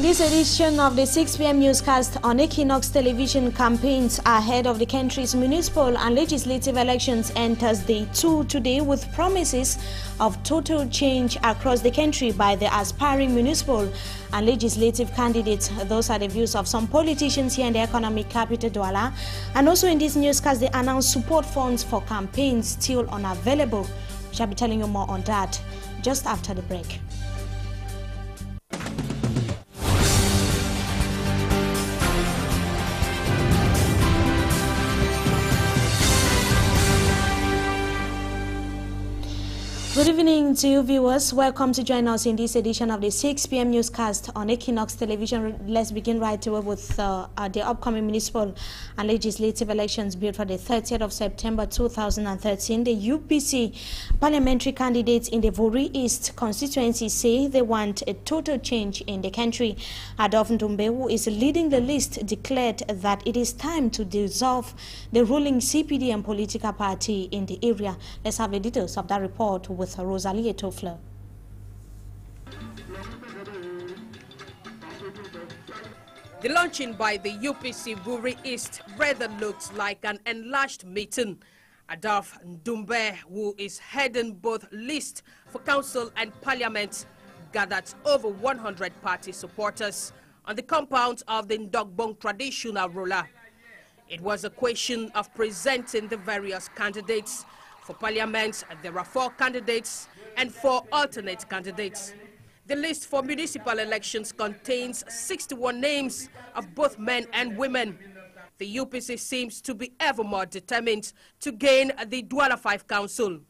this edition of the 6 p.m. newscast on Equinox Television, campaigns ahead of the country's municipal and legislative elections enters day 2 today with promises of total change across the country by the aspiring municipal and legislative candidates. Those are the views of some politicians here in the economic capital, Douala. And also in this newscast, they announced support funds for campaigns still unavailable. We shall be telling you more on that just after the break. Good evening to you viewers. Welcome to join us in this edition of the 6 p.m. newscast on Equinox Television. Let's begin right away with the upcoming municipal and legislative elections billed for the 30th of September 2013. The UPC parliamentary candidates in the Vori East constituency say they want a total change in the country. Adolf Ndumbe, who is leading the list, declared that it is time to dissolve the ruling CPDM political party in the area. Let's have the details of that report with Rosalie Etofler. The launching by the UPC Vuri East rather looks like an enlarged meeting. Adolf Ndumbe, who is heading both lists for council and parliament, gathered over 100 party supporters on the compound of the Ndogbong traditional ruler. It was a question of presenting the various candidates. For parliament, there are 4 candidates and 4 alternate candidates. The list for municipal elections contains 61 names of both men and women. The UPC seems to be ever more determined to gain the Douala 5 council.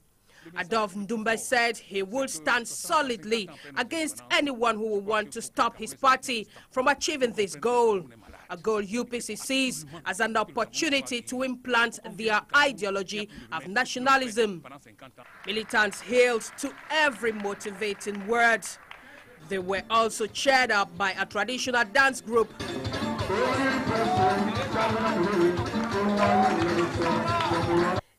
Adolf Ndumbe said he will stand solidly against anyone who will want to stop his party from achieving this goal. A goal UPC sees as an opportunity to implant their ideology of nationalism. Militants hailed to every motivating word. They were also cheered up by a traditional dance group.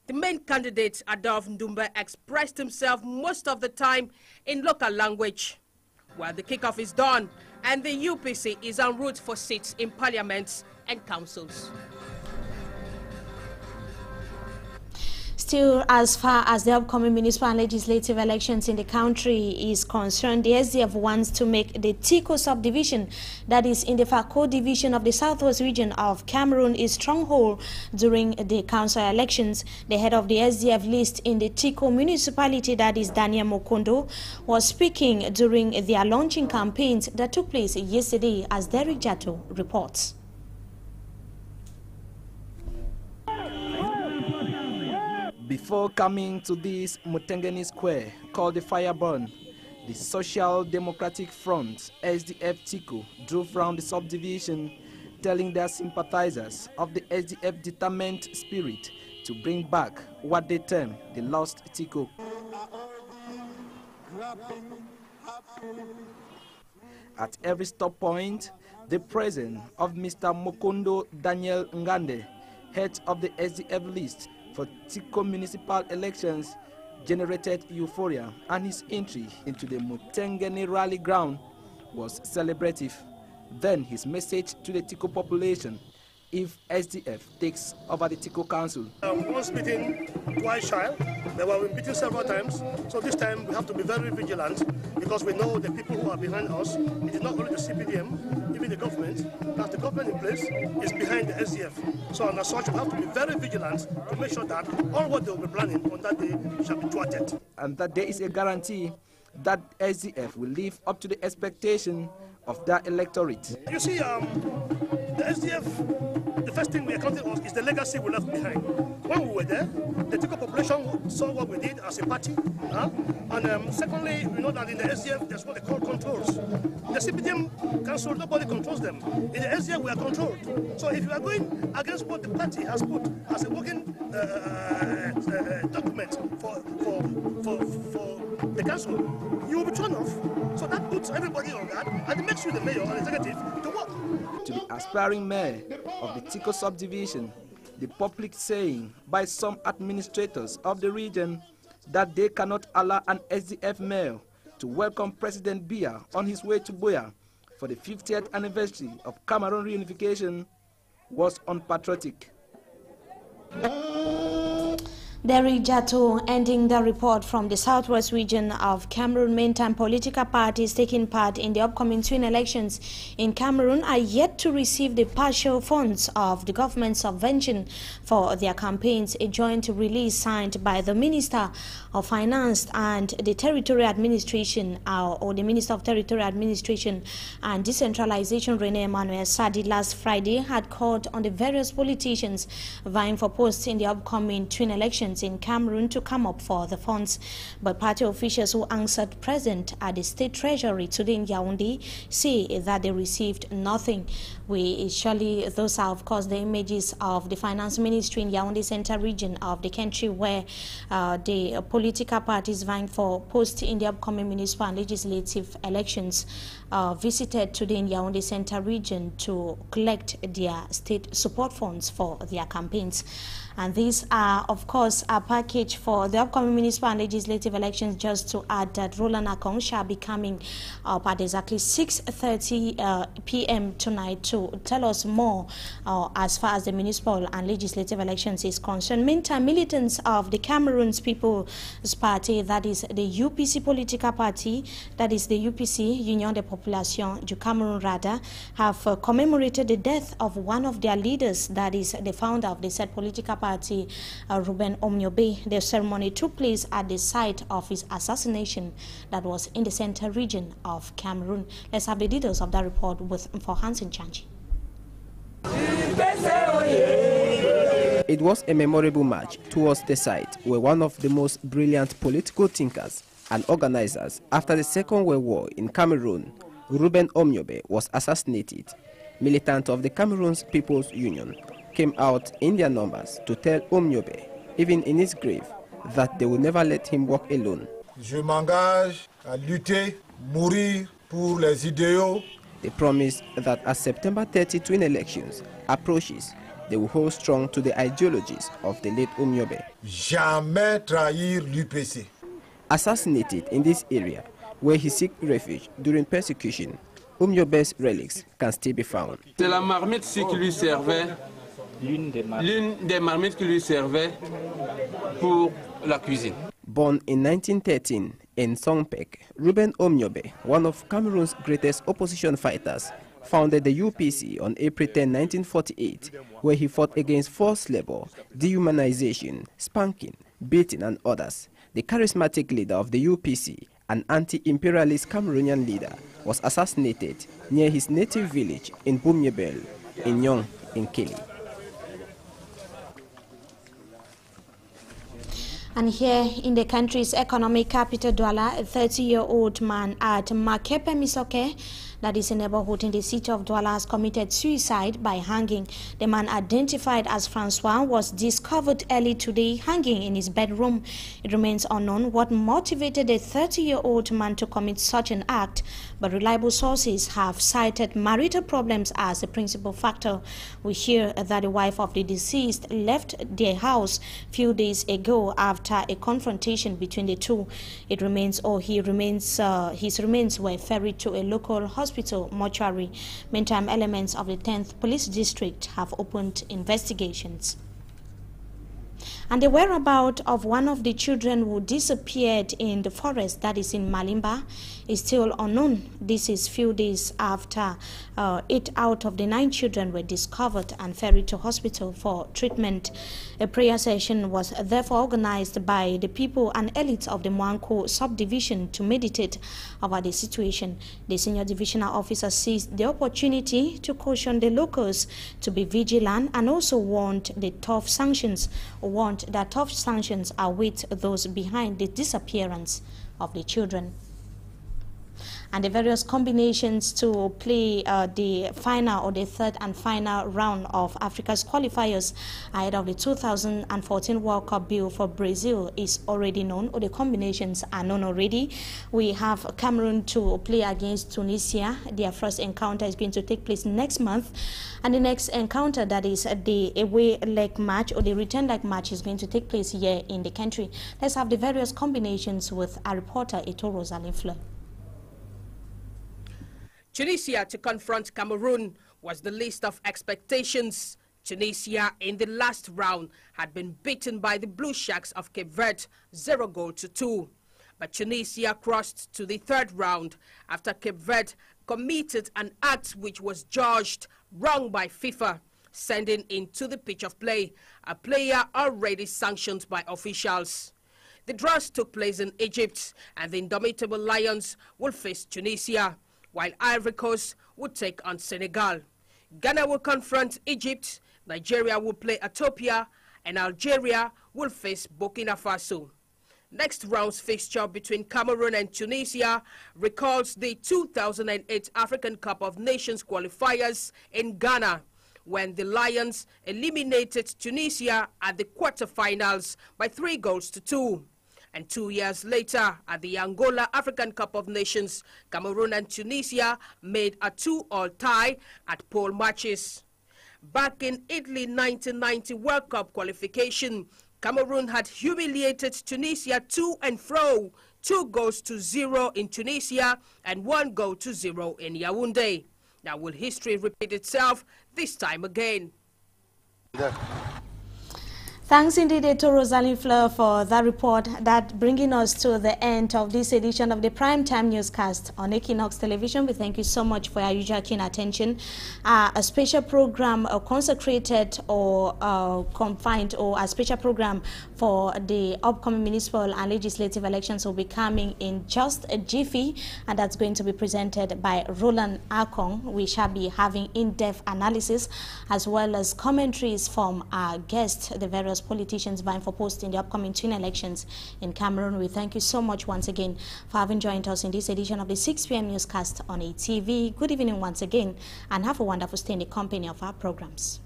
The main candidate, Adolf Ndumbe, expressed himself most of the time in local language. While the kickoff is done, and the UPC is en route for seats in parliaments and councils. Still, as far as the upcoming municipal and legislative elections in the country is concerned, the SDF wants to make the Tiko subdivision, that is in the Fako division of the southwest region of Cameroon, a stronghold during the council elections. The head of the SDF list in the Tiko municipality, that is Daniel Mokondo, was speaking during their launching campaigns that took place yesterday, as Derek Jato reports. Before coming to this Mutengeni Square called the Fireburn, the Social Democratic Front, SDF Tiko, drove round the subdivision, telling their sympathizers of the SDF determined spirit to bring back what they term the lost Tiko. At every stop point, the presence of Mr. Mokondo Daniel Ngande, head of the SDF list for Tiko municipal elections, generated euphoria, and his entry into the Mutengeni rally ground was celebrative. Then his message to the Tiko population: if SDF takes over the Tiko council. Once beaten, twice shy. They were beaten several times, so this time we have to be very vigilant because we know the people who are behind us. It is not only the CPDM, even the government. That the government in place is behind the SDF. So as such, we have to be very vigilant to make sure that all what they will be planning on that day shall be thwarted. And that there is a guarantee that SDF will live up to the expectation of that electorate. You see, the SDF, the first thing we accounted on is the legacy we left behind. When we were there, the Tiko population saw what we did as a party. And secondly, we know that in the SDF, there's what they call controls. The CPDM council, nobody controls them. In the SDF, we are controlled. So if you are going against what the party has put as a working document for the council, you will be thrown off. So that puts everybody on guard, and it makes you the mayor or executive to work. To the aspiring mayor of the Tiko subdivision, the public saying by some administrators of the region that they cannot allow an SDF mayor to welcome President Biya on his way to Buea for the 50th anniversary of Cameroon reunification was unpatriotic. Derry Jato ending the report from the southwest region of Cameroon. Meantime, political parties taking part in the upcoming twin elections in Cameroon are yet to receive the partial funds of the government subvention for their campaigns. A joint release signed by the Minister of Finance and the Territorial Administration, or the Minister of Territorial Administration and Decentralization, Rene Emmanuel Sadi, last Friday had called on the various politicians vying for posts in the upcoming twin elections in Cameroon to come up for the funds. But party officials who answered present at the State Treasury today in Yaoundé say that they received nothing. Those are of course the images of the Finance Ministry in Yaoundé Central region of the country, where the political parties vying for posts in the upcoming municipal and legislative elections visited today in Yaoundé Central region to collect their state support funds for their campaigns. And these are, of course, a package for the upcoming municipal and legislative elections. Just to add that Roland Akong shall be coming up at exactly 6:30 p.m. tonight to tell us more as far as the municipal and legislative elections is concerned. Meantime, militants of the Cameroon's People's Party, that is the UPC political party, that is the UPC, Union de Population du Cameroun rather, have commemorated the death of one of their leaders, that is the founder of the said political party, Ruben Omniobe. The ceremony took place at the site of his assassination that was in the central region of Cameroon. Let's have the details of that report for Hansen Chanchi. It was a memorable march towards the site where one of the most brilliant political thinkers and organizers after the Second World War in Cameroon, Ruben Omniobe, was assassinated. Militants of the Cameroon's People's Union came out in their numbers to tell Omniobe, even in his grave, that they will never let him walk alone. Je m'engage à lutter, mourir pour les idéaux. They promised that as September 30 twin elections approaches, they will hold strong to the ideologies of the late Omniobe. Jamais trahir l'UPC. Assassinated in this area, where he sought refuge during persecution, Omniobe's relics can still be found. C'est la marmite qui lui servait, l'une des marmites qui lui servait pour la cuisine. Born in 1913 in Songpek, Ruben Omniobe, one of Cameroon's greatest opposition fighters, founded the UPC on April 10, 1948, where he fought against forced labor, dehumanization, spanking, beating and others. The charismatic leader of the UPC, an anti-imperialist Cameroonian leader, was assassinated near his native village in Bumyebel, in Nyong, in Kili. And here in the country's economic capital, Douala, a 30-year-old man at Makepe Misoke, that is a neighborhood in the city of Douala, has committed suicide by hanging. The man, identified as Francois, was discovered early today hanging in his bedroom. It remains unknown what motivated a 30-year-old man to commit such an act, but reliable sources have cited marital problems as the principal factor. We hear that the wife of the deceased left their house a few days ago after a confrontation between the two. His remains were ferried to a local hospital mortuary. Meantime, elements of the 10th Police District have opened investigations. And the whereabouts of one of the children who disappeared in the forest, that is in Malimba, is still unknown. This is few days after 8 out of the 9 children were discovered and ferried to hospital for treatment. A prayer session was therefore organized by the people and elites of the Mwanko subdivision to meditate over the situation. The senior divisional officer seized the opportunity to caution the locals to be vigilant and also warned that tough sanctions await those behind the disappearance of the children. And the various combinations to play the final or the third and final round of Africa's qualifiers ahead of the 2014 World Cup bill for Brazil is already known, or the combinations are known already. We have Cameroon to play against Tunisia. Their first encounter is going to take place next month, and the next encounter, that is the away leg match or the return leg match, is going to take place here in the country. Let's have the various combinations with our reporter Eto Rosalind Fleur. Tunisia to confront Cameroon was the least of expectations. Tunisia in the last round had been beaten by the Blue Sharks of Cape Verde 0-2. But Tunisia crossed to the third round after Cape Verde committed an act which was judged wrong by FIFA, sending into the pitch of play a player already sanctioned by officials. The draws took place in Egypt, and the indomitable Lions will face Tunisia, while Ivory Coast would take on Senegal. Ghana will confront Egypt, Nigeria will play Ethiopia, and Algeria will face Burkina Faso. Next round's fixture between Cameroon and Tunisia recalls the 2008 African Cup of Nations qualifiers in Ghana, when the Lions eliminated Tunisia at the quarterfinals by 3-2. And 2 years later, at the Angola African Cup of Nations, Cameroon and Tunisia made a 2-2 tie at pole matches. Back in Italy 1990 World Cup qualification, Cameroon had humiliated Tunisia to and fro, 2-0 in Tunisia and 1-0 in Yaoundé. Now, will history repeat itself this time again? Thanks indeed to Rosalie Fleur for that report, that bringing us to the end of this edition of the Primetime Newscast on Equinox Television. We thank you so much for your usual keen attention. A special program consecrated or confined, or a special program for the upcoming municipal and legislative elections will be coming in just a jiffy, and that's going to be presented by Roland Akong. We shall be having in-depth analysis as well as commentaries from our guests, the various politicians vying for posts in the upcoming twin elections in Cameroon. We thank you so much once again for having joined us in this edition of the 6 p.m. newscast on ATV. Good evening once again, and have a wonderful stay in the company of our programs.